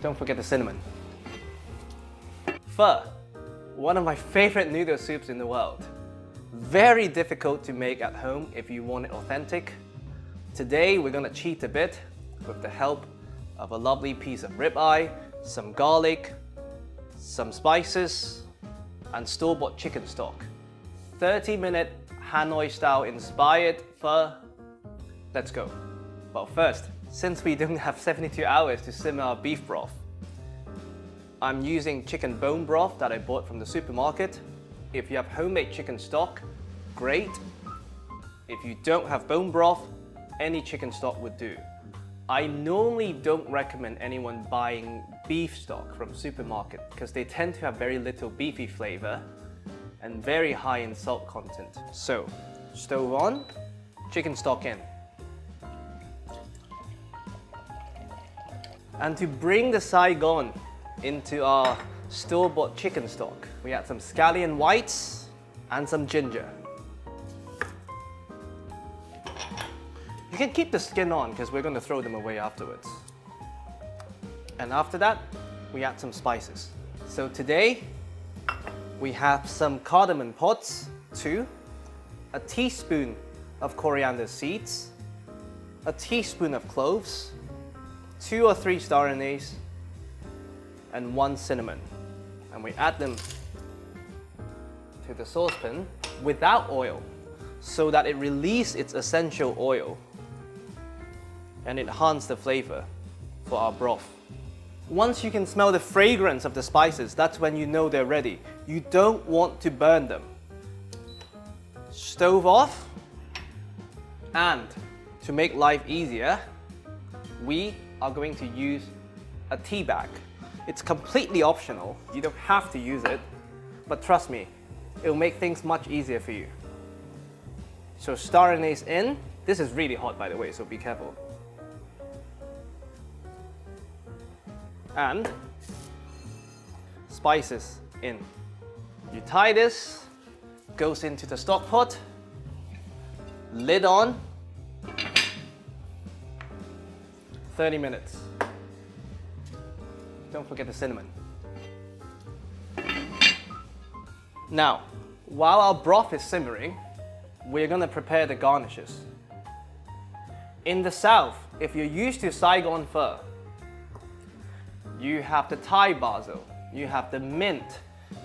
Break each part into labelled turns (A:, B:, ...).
A: Don't forget the cinnamon. Pho, one of my favorite noodle soups in the world. Very difficult to make at home if you want it authentic. Today we're gonna cheat a bit with the help of a lovely piece of ribeye, some garlic, some spices, and store-bought chicken stock. 30-minute Hanoi style inspired pho. Let's go. Well, first, since we don't have 72 hours to simmer our beef broth, I'm using chicken bone broth that I bought from the supermarket. If you have homemade chicken stock, great. If you don't have bone broth, any chicken stock would do. I normally don't recommend anyone buying beef stock from supermarket because they tend to have very little beefy flavor and very high in salt content. So, stove on, chicken stock in. And to bring the Saigon into our store-bought chicken stock, we add some scallion whites and some ginger. You can keep the skin on because we're going to throw them away afterwards. And after that, we add some spices. So today, we have some cardamom pods, 2, a teaspoon of coriander seeds, a teaspoon of cloves, 2 or 3 star anise, and 1 cinnamon. And we add them to the saucepan without oil so that it releases its essential oil and enhance the flavor for our broth. Once you can smell the fragrance of the spices, that's when you know they're ready. You don't want to burn them. Stove off, and to make life easier, we are going to use a tea bag. It's completely optional, you don't have to use it, but trust me, it'll make things much easier for you. So star anise in. This is really hot, by the way, so be careful. And spices in. You tie this, goes into the stock pot, lid on, 30 minutes. Don't forget the cinnamon. Now, while our broth is simmering, we're gonna prepare the garnishes. In the South, if you're used to Saigon pho, you have the Thai basil, you have the mint,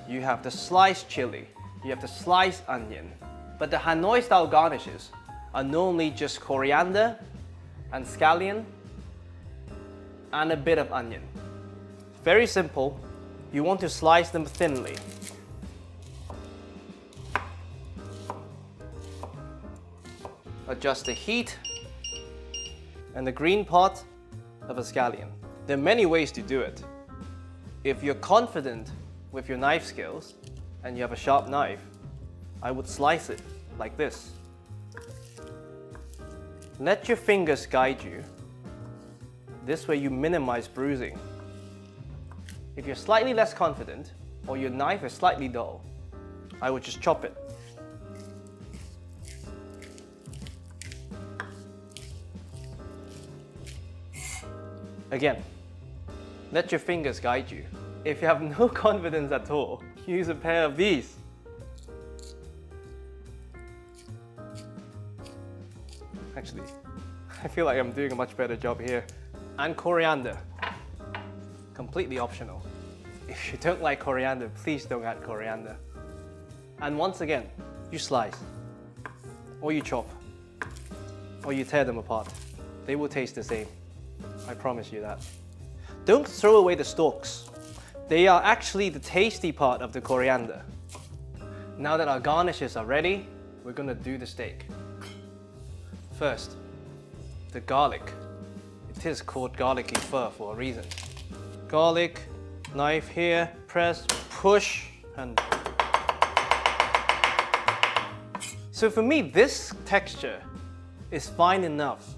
A: you have the sliced chili, you have the sliced onion. But the Hanoi style garnishes are normally just coriander and scallion and a bit of onion. Very simple. You want to slice them thinly. Adjust the heat and the green part of a scallion. There are many ways to do it. If you're confident with your knife skills and you have a sharp knife, I would slice it like this. Let your fingers guide you. This way you minimize bruising. If you're slightly less confident or your knife is slightly dull, I would just chop it. Again, let your fingers guide you. If you have no confidence at all, use a pair of these. Actually, I feel like I'm doing a much better job here. And coriander. Completely optional. If you don't like coriander, please don't add coriander. And once again, you slice, or you chop, or you tear them apart. They will taste the same. I promise you that. Don't throw away the stalks. They are actually the tasty part of the coriander. Now that our garnishes are ready, we're gonna do the steak. First, the garlic. It is called garlicky pho for a reason. Garlic, knife here, press, push, and... So for me, this texture is fine enough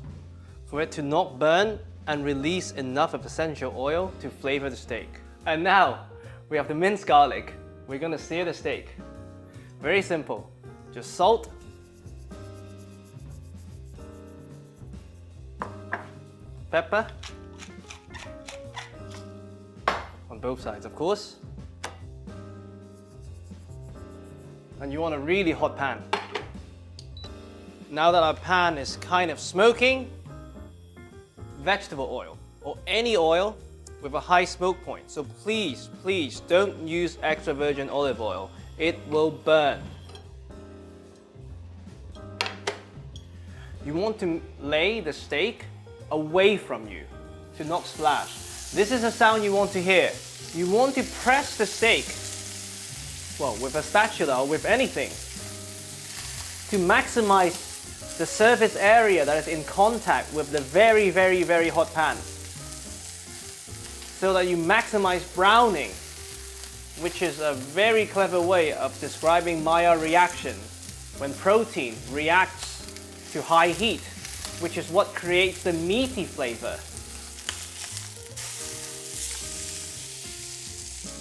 A: for it to not burn and release enough of essential oil to flavor the steak. And now, we have the minced garlic. We're gonna sear the steak. Very simple. Just salt, pepper, on both sides, of course. And you want a really hot pan. Now that our pan is kind of smoking, vegetable oil or any oil with a high smoke point. So please, please don't use extra virgin olive oil. It will burn. You want to lay the steak away from you to not splash. This is a sound you want to hear. You want to press the steak, well, with a spatula or with anything, to maximize the surface area that is in contact with the very, very, very hot pan, so that you maximize browning, which is a very clever way of describing Maillard reaction when protein reacts to high heat, which is what creates the meaty flavor.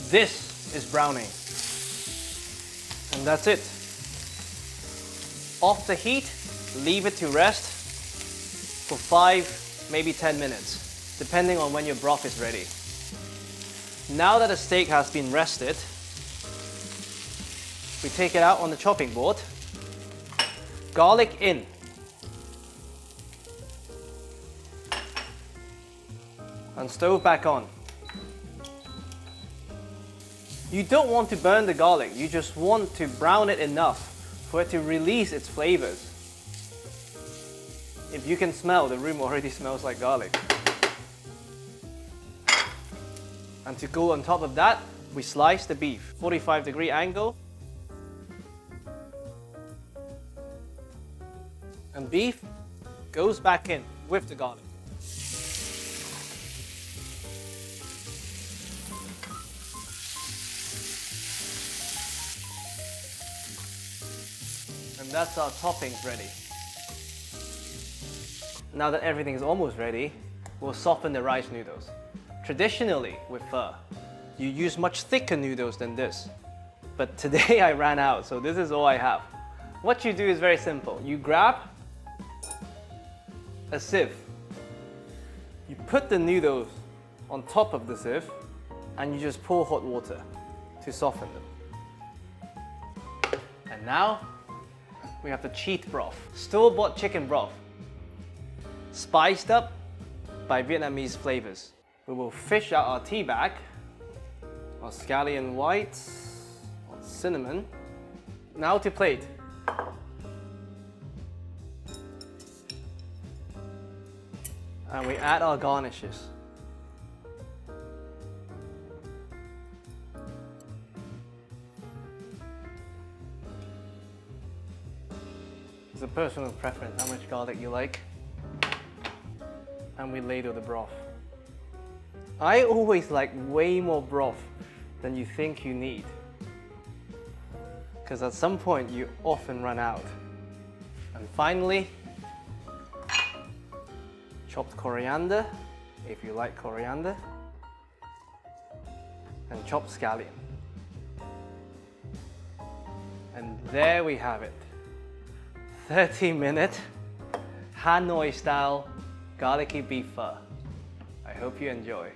A: This is browning. And that's it. Off the heat, leave it to rest for 5, maybe 10 minutes, depending on when your broth is ready. Now that the steak has been rested, we take it out on the chopping board. Garlic in. And stove back on. You don't want to burn the garlic, you just want to brown it enough for it to release its flavors. If you can smell, the room already smells like garlic. And to go on top of that, we slice the beef. 45-degree angle. And beef goes back in with the garlic. And that's our toppings ready. Now that everything is almost ready, we'll soften the rice noodles. Traditionally, with pho, you use much thicker noodles than this. But today I ran out, so this is all I have. What you do is very simple. You grab a sieve. You put the noodles on top of the sieve, and you just pour hot water to soften them. And now, we have the cheat broth. Store-bought chicken broth, spiced up by Vietnamese flavors. We will fish out our tea bag, our scallion whites, our cinnamon. Now to plate. And we add our garnishes. It's a personal preference how much garlic you like. And we ladle the broth. I always like way more broth than you think you need, because at some point you often run out. And finally, chopped coriander, if you like coriander, and chopped scallion. And there we have it. 30-minute Hanoi style garlicky beef pho. I hope you enjoy.